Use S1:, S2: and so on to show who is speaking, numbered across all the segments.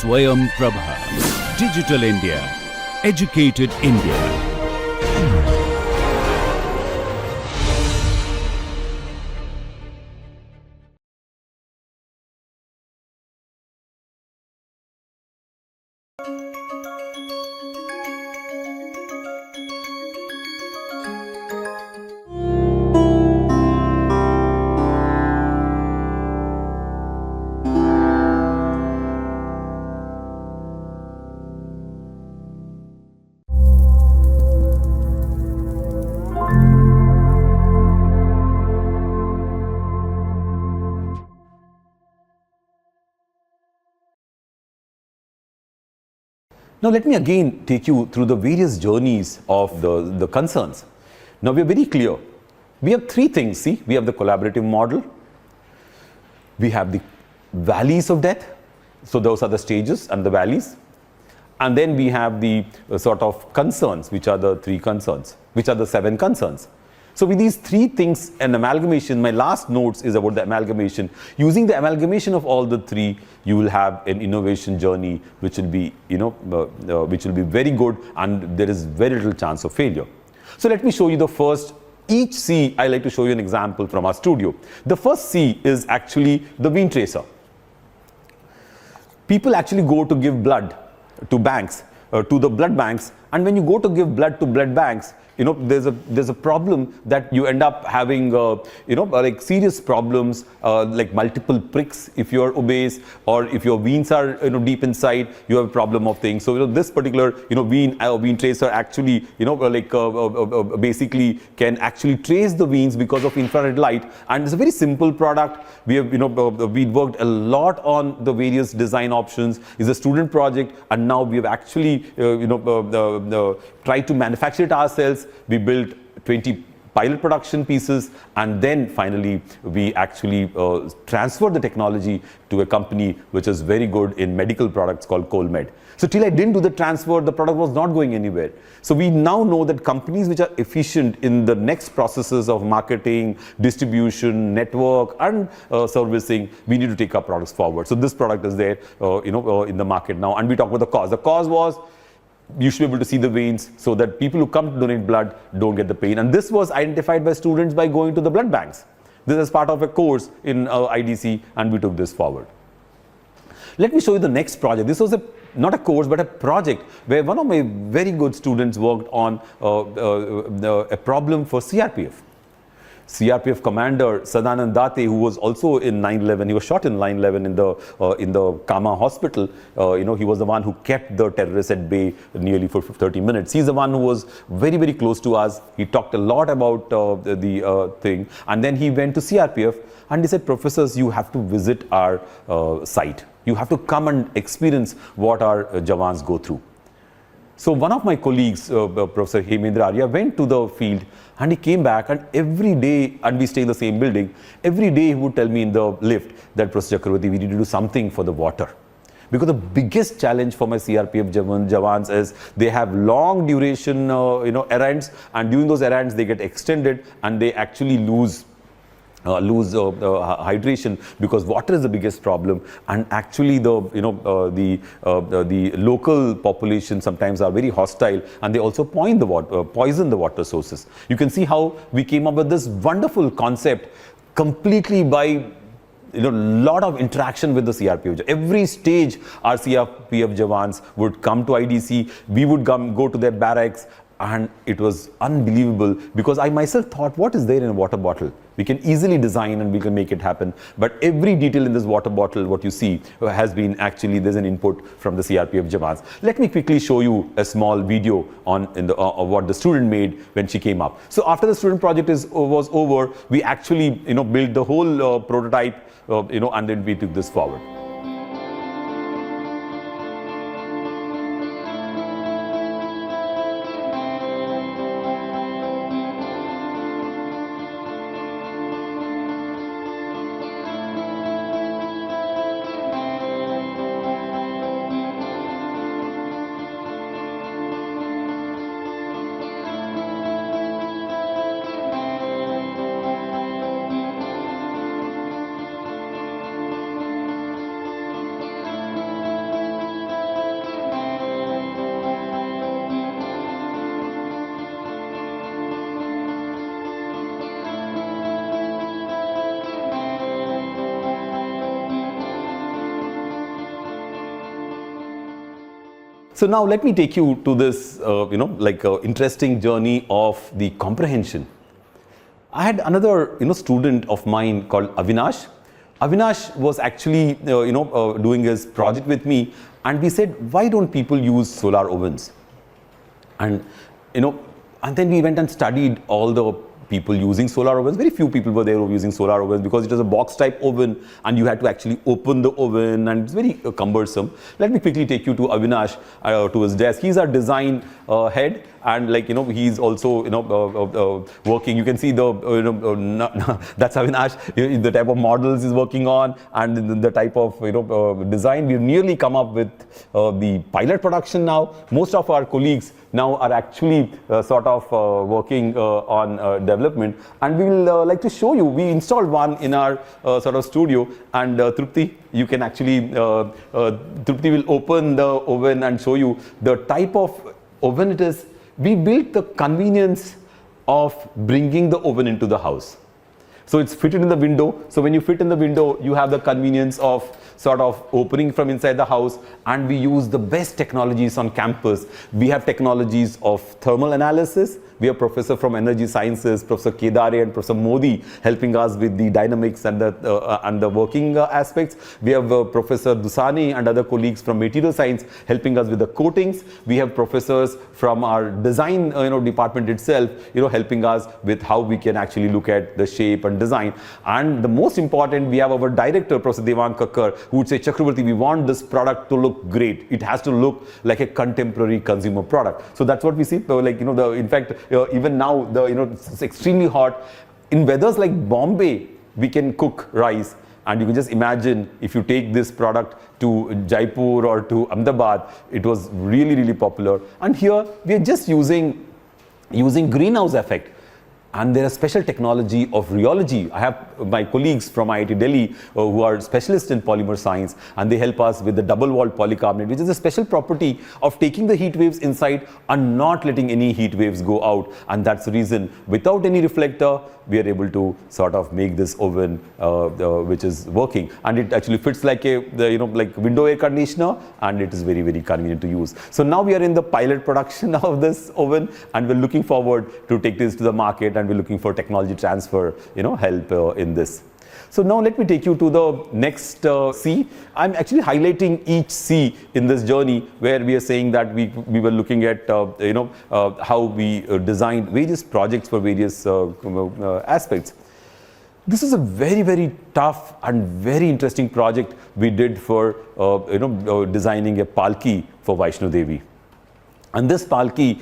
S1: Swayam Prabha. Digital India. Educated India.
S2: Now let me again take you through the various journeys of the concerns. Now we are very clear. We have three things. See, we have the collaborative model. We have the valleys of death. So those are the stages and the valleys. And then we have the sort of concerns, which are the three concerns, which are the 7 concerns. So with these three things, an amalgamation, my last notes is about the amalgamation. Using the amalgamation of all the three, you will have an innovation journey which will be, which will be very good, and there is very little chance of failure. So let me show you the first. Each C, I like to show you an example from our studio. The first C is actually the vein tracer. People actually go to give blood to banks, to the blood banks, and when you go to give blood to blood banks, there's a problem that you end up having, like serious problems, like multiple pricks if you're obese, or if your veins are, deep inside, you have a problem of things. So, this particular, vein tracer actually, basically can actually trace the veins because of infrared light, and it's a very simple product. We have, we worked a lot on the various design options. It's a student project, and now we have actually, tried to manufacture it ourselves. We built 20 pilot production pieces, and then finally we actually transferred the technology to a company which is very good in medical products called Colmed. So till I didn't do the transfer, the product was not going anywhere. So we now know that companies which are efficient in the next processes of marketing, distribution, network, and servicing, we need to take our products forward. So this product is there, in the market now. And we talk about the cause. The cause was, you should be able to see the veins so that people who come to donate blood don't get the pain. And this was identified by students by going to the blood banks. This is part of a course in IDC, and we took this forward. Let me show you the next project. This was not a course, but a project where one of my very good students worked on a problem for CRPF. CRPF commander Sadanand Date, who was also in 9/11, he was shot in 9/11 in the Kama hospital. He was the one who kept the terrorists at bay nearly for 30 minutes. He's the one who was very, very close to us. He talked a lot about the thing, and then he went to CRPF and he said, "Professors, you have to visit our site. You have to come and experience what our Jawans go through." So one of my colleagues, Professor Hemendra Arya, went to the field, and he came back, and every day, and we stay in the same building, every day he would tell me in the lift that, "Professor Chakravarthy, we need to do something for the water." Because the biggest challenge for my CRPF Jawans is they have long duration errands, and during those errands they get extended, and they actually lose hydration, because water is the biggest problem. And actually the local population sometimes are very hostile, and they also poison the water sources. You can see how we came up with this wonderful concept completely by lot of interaction with the CRPF. Every stage our CRPF Jawans would come to IDC, we would go to their barracks, and it was unbelievable, because I myself thought, what is there in a water bottle? We can easily design and we can make it happen. But every detail in this water bottle, what you see, has been actually, there's an input from the CRPF Jawans. Let me quickly show you a small video on what the student made when she came up. So after the student project was over, we actually built the whole prototype, and then we took this forward. So now let me take you to this, interesting journey of the comprehension. I had another, student of mine called Avinash. Avinash was actually, doing his project with me, and we said, why don't people use solar ovens? And, and then we went and studied all the people using solar ovens. Very few people were there who were using solar ovens because it was a box type oven and you had to actually open the oven and it's very cumbersome. Let me quickly take you to Avinash, to his desk. He's our design head, and he's also working. You can see the that's Avinash, the type of models he's working on and the type of design. We've nearly come up with the pilot production now. Most of our colleagues now are actually working on development, and we will like to show you. We installed one in our studio, and Trupti, you can actually Trupti will open the oven and show you the type of oven it is. We built the convenience of bringing the oven into the house. So it's fitted in the window. So when you fit in the window, you have the convenience of opening from inside the house, and we use the best technologies on campus. We have technologies of thermal analysis. We have Professor from Energy Sciences, Professor Kedare and Professor Modi helping us with the dynamics and the working aspects. We have Professor Dusani and other colleagues from Material Science helping us with the coatings. We have professors from our design department itself, helping us with how we can actually look at the shape and design. And the most important, we have our director, Professor Devang Kakkar, who would say, Chakravarthy, we want this product to look great. It has to look like a contemporary consumer product. So that's what we see. In fact, even now, it's extremely hot. In weathers like Bombay, we can cook rice. And you can just imagine if you take this product to Jaipur or to Ahmedabad, it was really, really popular. And here, we are just using greenhouse effect. And there is special technology of rheology. I have my colleagues from IIT Delhi who are specialists in polymer science, and they help us with the double-walled polycarbonate, which is a special property of taking the heat waves inside and not letting any heat waves go out. And that's the reason, without any reflector, we are able to make this oven which is working. And it actually fits like like window air conditioner, and it is very, very convenient to use. So now we are in the pilot production of this oven, and we're looking forward to take this to the market, and we're looking for technology transfer, help in this. So now let me take you to the next C. I'm actually highlighting each C in this journey, where we are saying that we were looking at how we designed various projects for various aspects. This is a very, very tough and very interesting project we did for designing a palki for Vaishno Devi. And this palki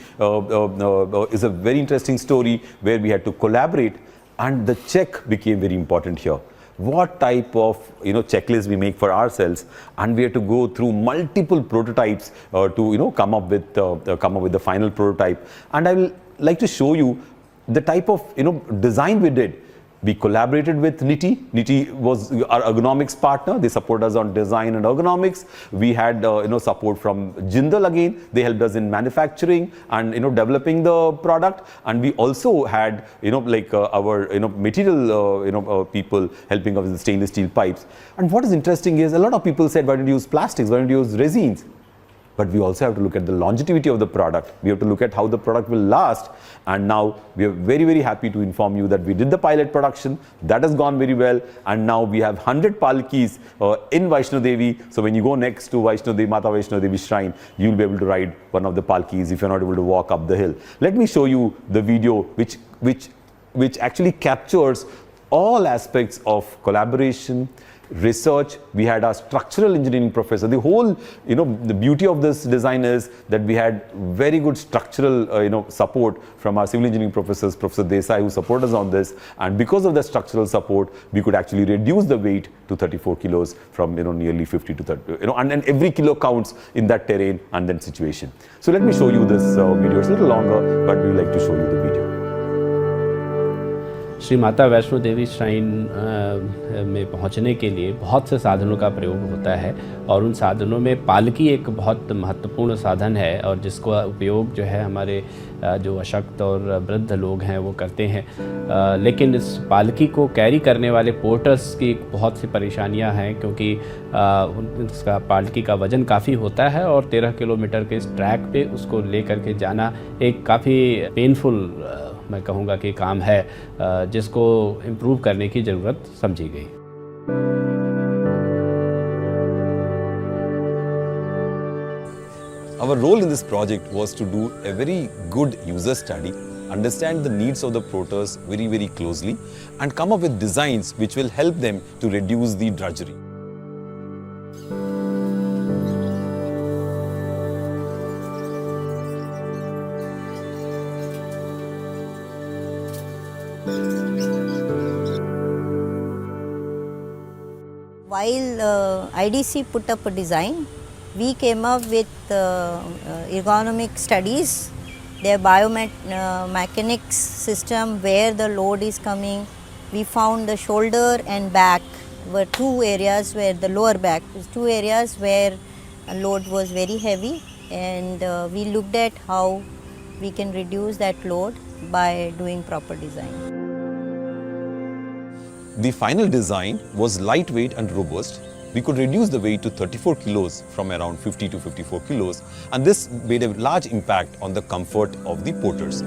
S2: is a very interesting story where we had to collaborate, and the check became very important here. What type of checklist we make for ourselves, and we had to go through multiple prototypes to come up with the final prototype. And I will like to show you the type of design we did. We collaborated with NITI. NITI was our ergonomics partner. They support us on design and ergonomics. We had support from Jindal again. They helped us in manufacturing and developing the product. And we also had our material people helping us with the stainless steel pipes. And what is interesting is a lot of people said, why don't you use plastics? Why don't you use resins? But we also have to look at the longevity of the product. We have to look at how the product will last. And now we are very, very happy to inform you that we did the pilot production. That has gone very well. And now we have 100 palkis in Vaishno Devi. So when you go next to Vaishno Devi, Mata Vaishno Devi shrine, you'll be able to ride one of the palkis if you're not able to walk up the hill. Let me show you the video which actually captures all aspects of collaboration, research. We had our structural engineering professor. The whole, the beauty of this design is that we had very good structural, support from our civil engineering professors, Professor Desai, who support us on this. And because of the structural support, we could actually reduce the weight to 34 kilos from, nearly 50 to 30, and every kilo counts in that terrain and then situation. So let me show you this video. It's a little longer, but we like to show you the video.
S3: Shri Mata Vaishno Devi shrine में पहुंचने के लिए बहुत से साधनों का प्रयोग होता है और उन साधनों में पालकी एक बहुत महत्वपूर्ण साधन है और जिसका उपयोग जो है हमारे जो अशक्त और वृद्ध लोग हैं वो करते हैं। लेकिन इस पालकी को कैरी करने वाले पोर्टर्स की बहुत सी परेशानियां हैं क्योंकि उसका पालकी का वज़न काफ़ी होता है और 13 किलोमीटर के इस ट्रैक पे उसको ले करके जाना एक काफ़ी पेनफुल मैं कहूँगा कि काम है जिसको इम्प्रूव करने की ज़रूरत समझी गई।
S2: Our role in this project was to do a very good user study, understand the needs of the porters very, very closely and come up with designs which will help them to reduce the drudgery.
S4: While IDC put up a design, we came up with ergonomic studies, their biomechanics system, where the load is coming. We found the shoulder and back were two areas where the lower back was two areas where a load was very heavy, and we looked at how we can reduce that load by doing proper design.
S2: The final design was lightweight and robust. We could reduce the weight to 34 kilos from around 50 to 54 kilos, and this made a large impact on the comfort of the porters.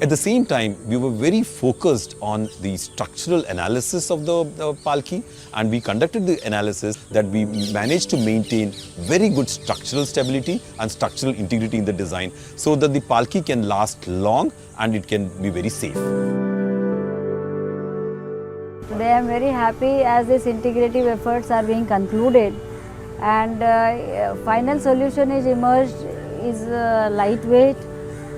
S2: At the same time, we were very focused on the structural analysis of the palki, and we conducted the analysis that we managed to maintain very good structural stability and structural integrity in the design so that the palki can last long and it can be very safe.
S5: Today I am very happy as these integrative efforts are being concluded, and final solution is emerged is lightweight,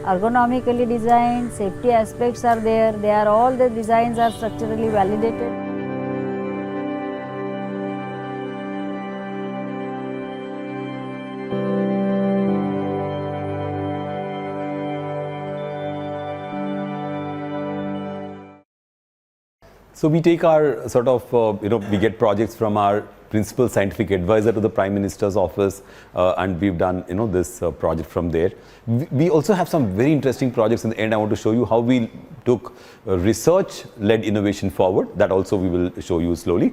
S5: ergonomically designed, safety aspects are there, all the designs are structurally validated.
S2: So we take our sort of, we get projects from our principal scientific advisor to the Prime Minister's office, and we've done, this project from there. We also have some very interesting projects. In the end, I want to show you how we took research-led innovation forward. That also we will show you slowly.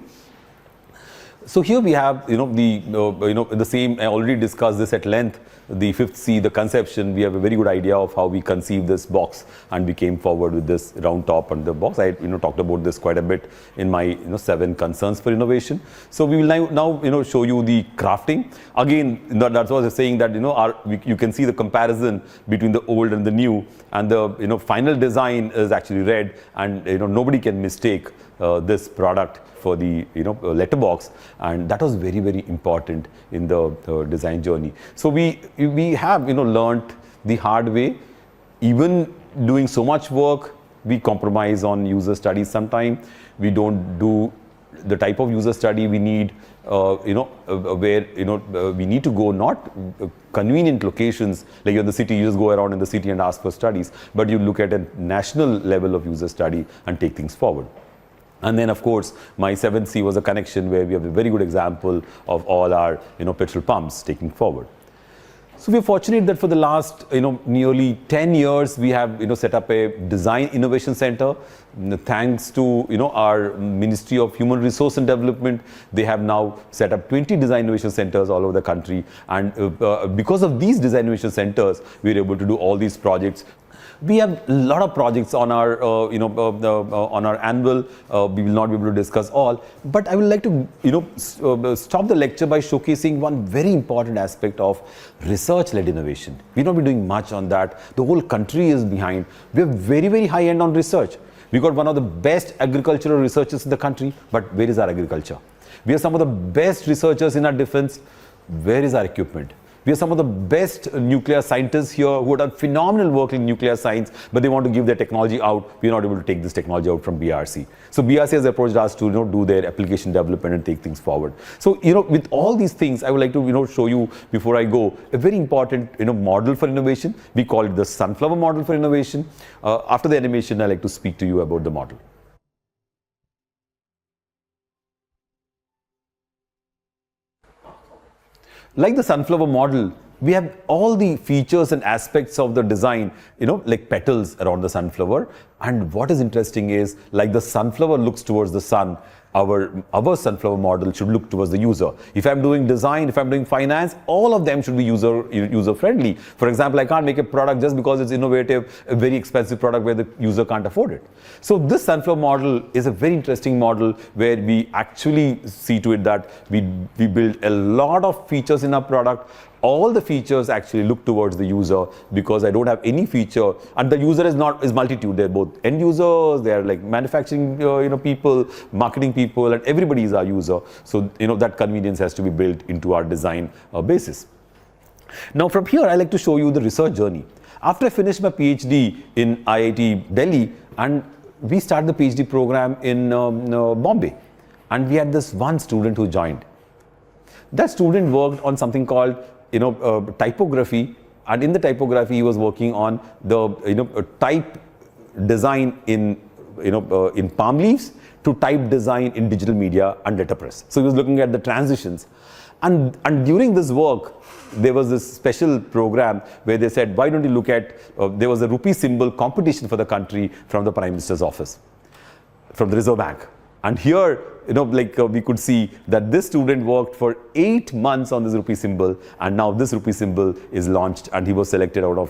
S2: So here we have, the same, I already discussed this at length, the fifth C, the conception. We have a very good idea of how we conceive this box, and we came forward with this round top on the box. I talked about this quite a bit in my 7 concerns for innovation. So we will now show you the crafting. Again, that's what I was saying, that you can see the comparison between the old and the new, and the final design is actually red, and nobody can mistake this product for the letterbox, and that was very, very important in the design journey. So we have learnt the hard way. Even doing so much work, we compromise on user studies sometime. We don't do the type of user study we need, where we need to go not convenient locations like you're in the city, you just go around in the city and ask for studies, but you look at a national level of user study and take things forward. And then, of course, my 7th C was a connection where we have a very good example of all our petrol pumps taking forward. So we are fortunate that for the last nearly 10 years we have set up a design innovation center. Thanks to our Ministry of Human Resource and Development, they have now set up 20 design innovation centers all over the country, and because of these design innovation centers we are able to do all these projects. We have a lot of projects on our, on our annual. We will not be able to discuss all, but I would like to, stop the lecture by showcasing one very important aspect of research-led innovation. We've not been doing much on that. The whole country is behind. We are very, very high end on research. We got one of the best agricultural researchers in the country, but where is our agriculture? We have some of the best researchers in our defense. Where is our equipment? We have some of the best nuclear scientists here who have done phenomenal work in nuclear science, but they want to give their technology out. We're not able to take this technology out from BRC. So BRC has approached us to do their application development and take things forward. So with all these things, I would like to show you before I go a very important model for innovation. We call it the sunflower model for innovation. After the animation, I'd like to speak to you about the model. Like the sunflower model, we have all the features and aspects of the design, like petals around the sunflower. And what is interesting is, like the sunflower looks towards the sun, our sunflower model should look towards the user. If I'm doing design, if I'm doing finance, all of them should be user friendly. For example, I can't make a product just because it's innovative, a very expensive product where the user can't afford it. So this sunflower model is a very interesting model where we actually see to it that we build a lot of features in our product. All the features actually look towards the user, because I don't have any feature, and the user is multitude. They're both end users, they're like manufacturing people, marketing people, and everybody is our user. So that convenience has to be built into our design basis. Now from here, I like to show you the research journey. After I finished my PhD in IIT Delhi, and we started the PhD program in Bombay, and we had this one student who joined. That student worked on something called typography, and in the typography he was working on the type design in palm leaves to type design in digital media and letterpress. So he was looking at the transitions, and during this work there was this special program where they said, why don't you look at there was a rupee symbol competition for the country from the Prime Minister's office, from the Reserve Bank. And here, we could see that this student worked for 8 months on this rupee symbol, and now this rupee symbol is launched, and he was selected out of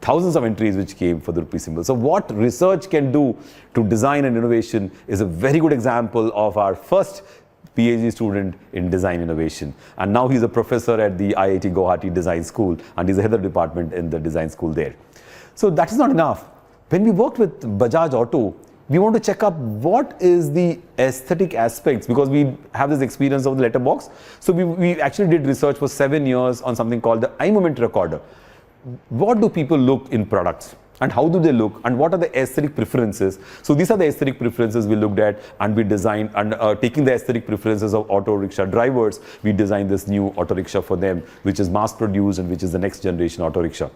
S2: thousands of entries which came for the rupee symbol. So what research can do to design and innovation is a very good example of our first PhD student in design innovation. And now he's a professor at the IIT Guwahati Design School, and he's the head of the department in the design school there. So that is not enough. When we worked with Bajaj Auto, we want to check up what is the aesthetic aspects, because we have this experience of the letterbox. So we actually did research for 7 years on something called the eye movement recorder. What do people look in products, and how do they look, and what are the aesthetic preferences? So these are the aesthetic preferences we looked at, and we designed, and taking the aesthetic preferences of auto rickshaw drivers, we designed this new auto rickshaw for them, which is mass produced and which is the next generation auto rickshaw.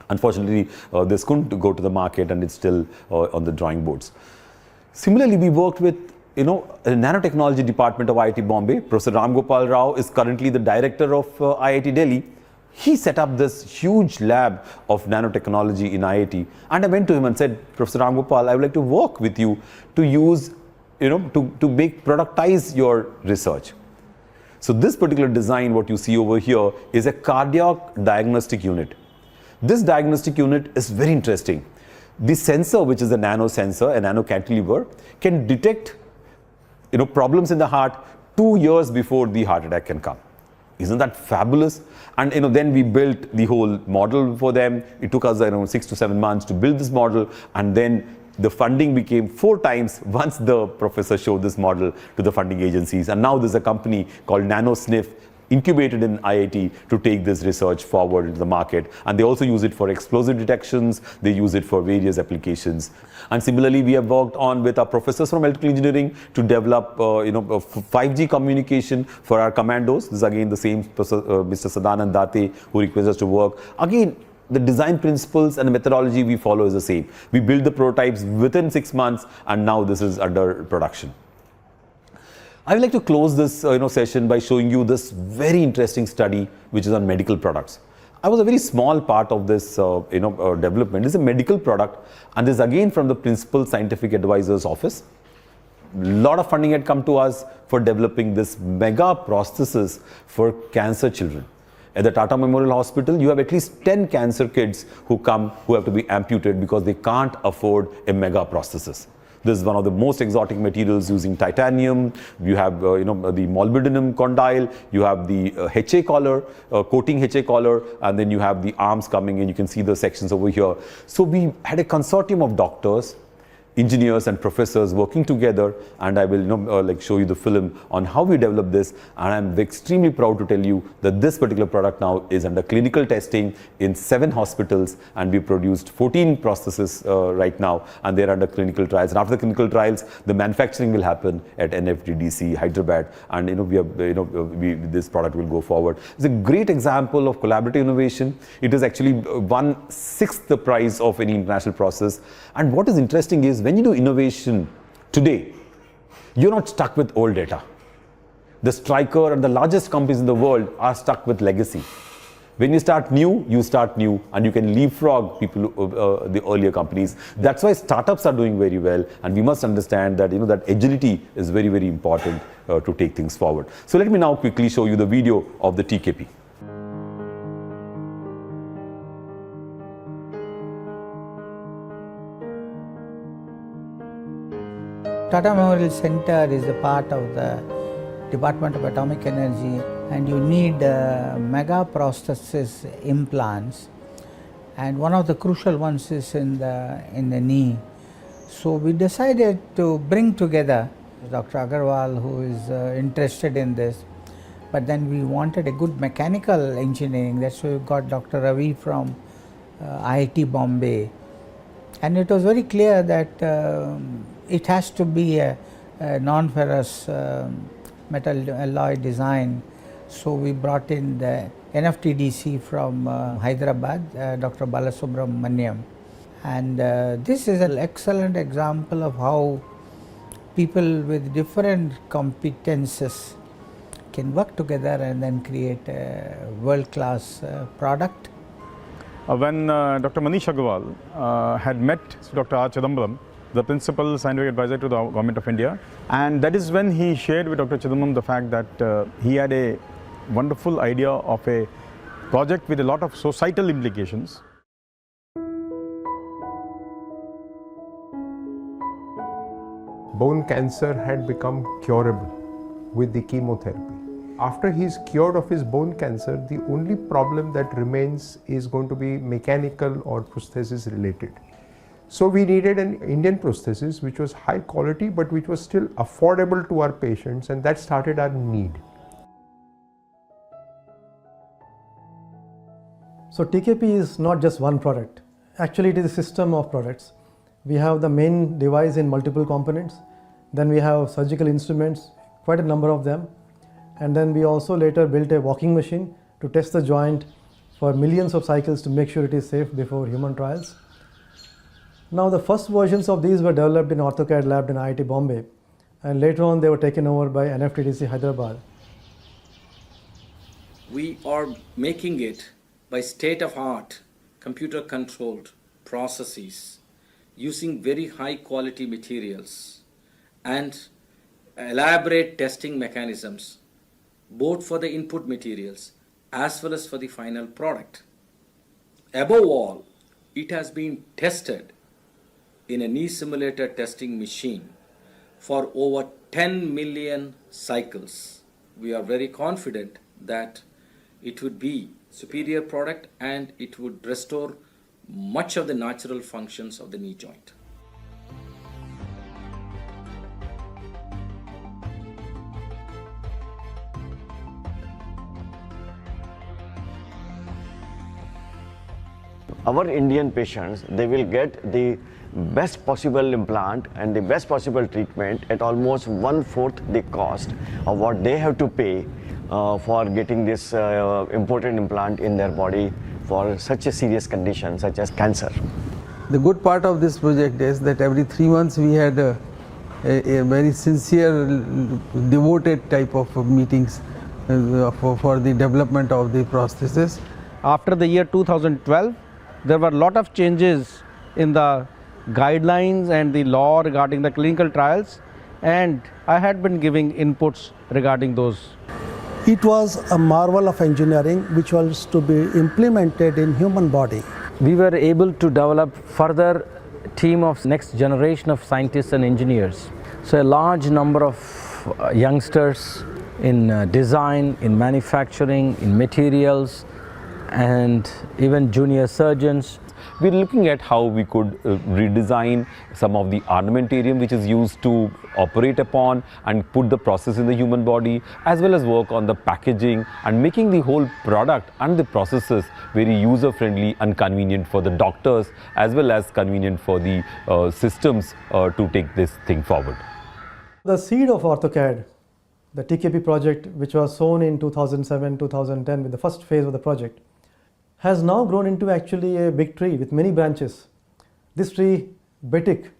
S2: Unfortunately, this couldn't go to the market, and it's still on the drawing boards. Similarly, we worked with a nanotechnology department of IIT Bombay. Professor Ram Gopal Rao is currently the director of IIT Delhi. He set up this huge lab of nanotechnology in IIT, and I went to him and said, Professor Ram Gopal, I would like to work with you to use, to make productize your research. So this particular design, what you see over here, is a cardiac diagnostic unit. This diagnostic unit is very interesting. The sensor, which is a nano sensor, a nano cantilever, can detect problems in the heart 2 years before the heart attack can come. Isn't that fabulous? And then we built the whole model for them. It took us 6 to 7 months to build this model, and then the funding became 4 times once the professor showed this model to the funding agencies. And now there's a company called NanoSniff, incubated in IIT, to take this research forward into the market. And they also use it for explosive detections. They use it for various applications. And similarly, we have worked on with our professors from electrical engineering to develop 5G communication for our commandos. This is again the same Mr. Sadanand Date who requests us to work. Again, the design principles and the methodology we follow is the same. We build the prototypes within 6 months, and now this is under production. I would like to close this session by showing you this very interesting study which is on medical products. I was a very small part of this development. It's a medical product, and this is again from the Principal Scientific Advisor's office. A lot of funding had come to us for developing this mega prosthesis for cancer children. At the Tata Memorial Hospital, you have at least 10 cancer kids who come who have to be amputated because they can't afford a mega prosthesis. This is one of the most exotic materials using titanium. You have the molybdenum condyle, you have the HA collar, coating HA collar, and then you have the arms coming in. You can see the sections over here. So we had a consortium of doctors engineers and professors working together, and I will show you the film on how we developed this. And I'm extremely proud to tell you that this particular product now is under clinical testing in 7 hospitals, and we produced 14 processes right now, and they're under clinical trials. And after the clinical trials, the manufacturing will happen at NFTDC Hyderabad, and this product will go forward. It's a great example of collaborative innovation. It is actually 1/6 the price of any international process. And what is interesting is, when you do innovation today, you're not stuck with old data. The Stryker and the largest companies in the world are stuck with legacy. When you start new, and you can leapfrog people, the earlier companies. That's why startups are doing very well, and we must understand that that agility is very, very important to take things forward. So let me now quickly show you the video of the TKP.
S6: Tata Memorial Center is a part of the Department of Atomic Energy, and you need mega prosthesis implants, and one of the crucial ones is in the knee. So we decided to bring together Dr. Agarwal, who is interested in this, but then we wanted a good mechanical engineering. That's why we got Dr. Ravi from IIT Bombay, and it was very clear that it has to be a non-ferrous metal alloy design. So we brought in the NFTDC from Hyderabad, Dr. Balasubramaniam, and this is an excellent example of how people with different competences can work together and then create a world-class product.
S7: When Dr. Manish Agarwal had met Dr. R. Chidambaram, the principal scientific advisor to the Government of India, and that is when he shared with Dr. Chidambaram the fact that he had a wonderful idea of a project with a lot of societal implications.
S8: Bone cancer had become curable with the chemotherapy. After he's cured of his bone cancer, the only problem that remains is going to be mechanical or prosthesis related. So we needed an Indian prosthesis which was high quality but which was still affordable to our patients, and that started our need.
S9: So TKP is not just one product. Actually, it is a system of products. We have the main device in multiple components. Then we have surgical instruments, quite a number of them. And then we also later built a walking machine to test the joint for millions of cycles to make sure it is safe before human trials. Now the first versions of these were developed in OrthoCAD lab in IIT Bombay, and later on they were taken over by NFTDC Hyderabad.
S10: We are making it by state-of-art, computer-controlled processes using very high-quality materials and elaborate testing mechanisms, both for the input materials as well as for the final product. Above all, it has been tested in a knee simulator testing machine for over 10 million cycles. We are very confident that it would be superior product and it would restore much of the natural functions of the knee joint.
S11: Our Indian patients, they will get the best possible implant and the best possible treatment at almost 1/4 the cost of what they have to pay for getting this important implant in their body for such a serious condition such as cancer.
S12: The good part of this project is that every 3 months we had a very sincere, devoted type of meetings for the development of the prosthesis.
S13: After the year 2012, there were a lot of changes in the guidelines and the law regarding the clinical trials, and I had been giving inputs regarding those.
S14: It was a marvel of engineering which was to be implemented in human body.
S13: We were able to develop further team of next generation of scientists and engineers. So a large number of youngsters in design, in manufacturing, in materials, and even junior surgeons.
S2: we're looking at how we could redesign some of the armamentarium which is used to operate upon and put the process in the human body, as well as work on the packaging and making the whole product and the processes very user friendly and convenient for the doctors, as well as convenient for the systems to take this thing forward.
S9: The seed of AutoCAD, the TKP project, which was sown in 2007-2010 with the first phase of the project, has now grown into actually a big tree with many branches. This tree, BETIC,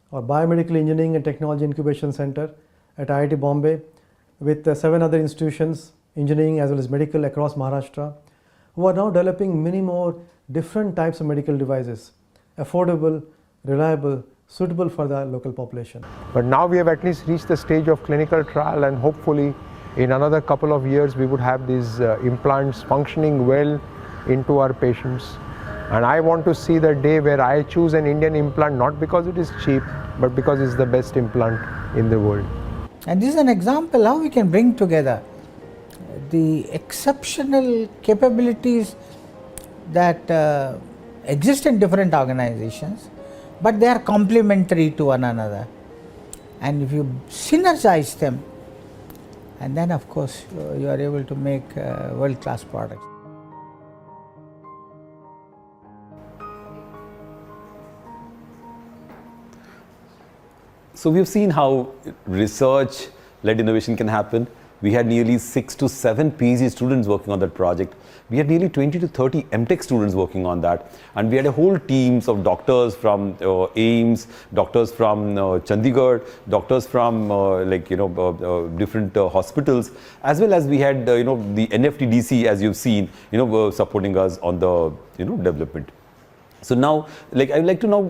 S9: or Biomedical Engineering and Technology Incubation Center at IIT Bombay, with 7 other institutions, engineering as well as medical across Maharashtra, who are now developing many more different types of medical devices, affordable, reliable, suitable for the local population.
S8: But now we have at least reached the stage of clinical trial, and hopefully in another couple of years we would have these implants functioning well into our patients. And I want to see the day where I choose an Indian implant not because it is cheap, but because it's the best implant in the world.
S6: And this is an example how we can bring together the exceptional capabilities that exist in different organizations, but they are complementary to one another. And if you synergize them, and then of course you are able to make world-class products.
S2: So we've seen how research-led innovation can happen. We had nearly 6 to 7 PhD students working on that project. We had nearly 20 to 30 MTech students working on that. And we had a whole teams of doctors from AIIMS, doctors from Chandigarh, doctors from different hospitals, as well as we had the NFTDC, as you've seen, supporting us on the development. So now, I would like to now,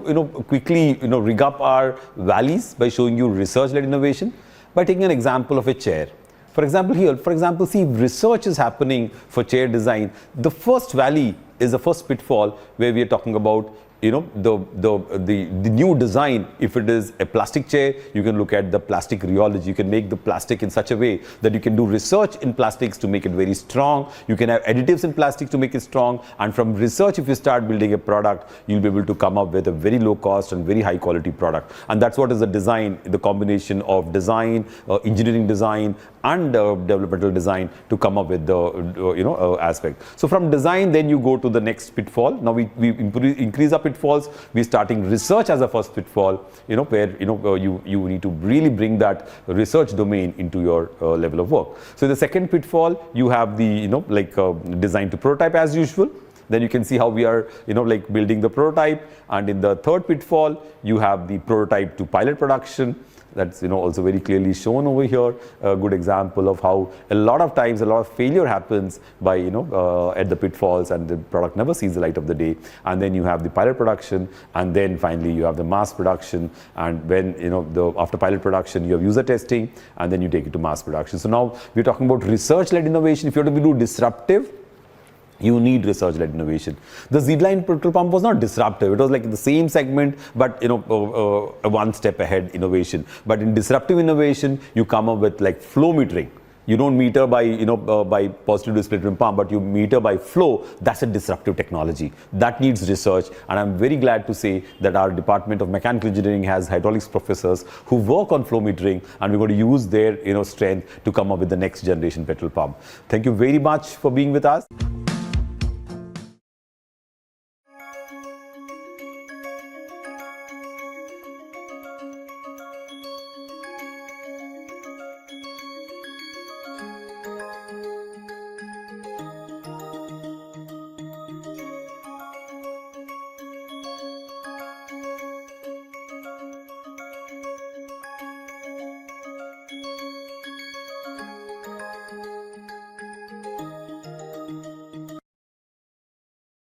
S2: quickly, rig up our valleys by showing you research-led innovation by taking an example of a chair. For example, here, see, if research is happening for chair design, the first valley is the first pitfall where we are talking about the new design. If it is a plastic chair, you can look at the plastic rheology. You can make the plastic in such a way that you can do research in plastics to make it very strong. You can have additives in plastic to make it strong. And from research, if you start building a product, you'll be able to come up with a very low cost and very high quality product. And that's what is the design, the combination of design, engineering design, and developmental design to come up with the aspect. So from design, then you go to the next pitfall. Now we increase our pitfalls. We're starting research as a first pitfall, where you need to really bring that research domain into your level of work. So the second pitfall, you have the design to prototype as usual. Then you can see how we are building the prototype. And in the third pitfall, you have the prototype to pilot production. That's also very clearly shown over here. A good example of how a lot of times a lot of failure happens by at the pitfalls, and the product never sees the light of the day. And then you have the pilot production, and then finally you have the mass production. And when after pilot production you have user testing, and then you take it to mass production. So now we're talking about research-led innovation. If you have to do disruptive, you need research-led innovation. The Z-line petrol pump was not disruptive. It was like the same segment, but one step ahead innovation. But in disruptive innovation, you come up with like flow metering. You don't meter by positive displacement pump, but you meter by flow. That's a disruptive technology. That needs research. And I'm very glad to say that our Department of Mechanical Engineering has hydraulics professors who work on flow metering, and we're going to use their strength to come up with the next generation petrol pump. Thank you very much for being with us.